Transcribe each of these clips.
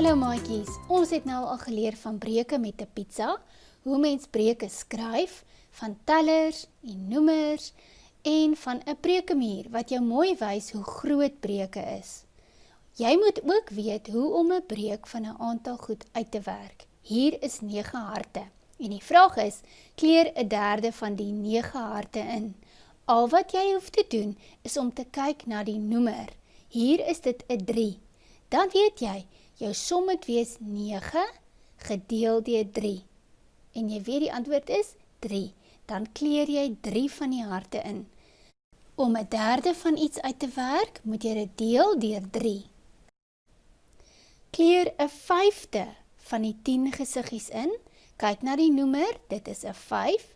Hallo maatjies, ons het nou al geleer van breuke met 'n pizza, hoe mens breuke skryf, van tellers en noemers en van 'n breukemuur wat jou mooi wys hoe groot breuke is. Jy moet ook weet hoe om 'n breuk van 'n aantal goed uit te werk. Hier is 9 harte en die vraag is, kleur 'n derde van die 9 harte in. Al wat jy hoef te doen is om te kyk na die noemer. Hier is dit 'n 3. Dan weet jy, jou som moet wees 9 gedeel deur 3. En jy weet die antwoord is 3. Dan kleur jy 3 van die harte in. Om 'n derde van iets uit te werk, moet jy dit deel deur 3. Kleur 'n 5de van die 10 gesiggies in. Kyk na die noemer, dit is 'n 5.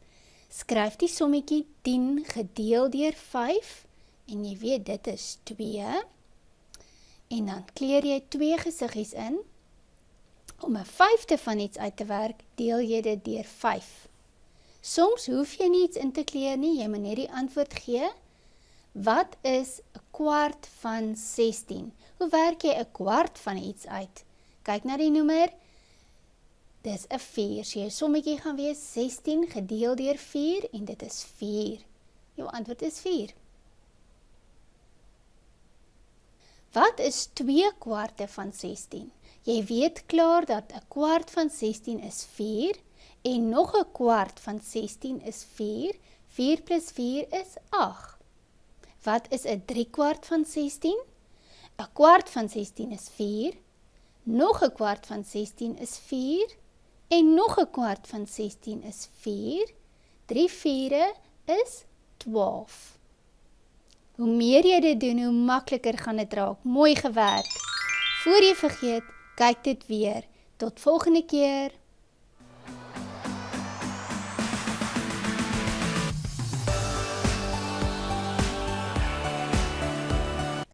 Skryf die sommetjie 10 gedeel deur 5. En jy weet dit is 2. En dan kleur jy 2 gesiggies in. Om 'n 5de van iets uit te werk, deel jy dit deur 5. Soms hoef jy nie iets in te kleur nie, jy moet net die antwoord gee. Wat is 'n kwart van 16? Hoe werk jy 'n kwart van iets uit? Kyk na die noemer. Dis 'n 4. So jou sommetjie gaan wees 16 gedeel deur 4 en dit is 4. Jou antwoord is 4. Wat is 2 kwarte van 16? Jy weet klaar dat 'n kwart van 16 is 4 en nog 'n kwart van 16 is 4. 4 plus 4 is 8. Wat is 'n 3 kwart van 16? 'n kwart van 16 is 4. Nog 'n kwart van 16 is 4 en nog 'n kwart van 16 is 4. 3 vierde is 12. Hoe meer jy dit doen, hoe makliker gaan dit raak. Mooi gewerk. Voor jy vergeet, kyk dit weer. Tot volgende keer.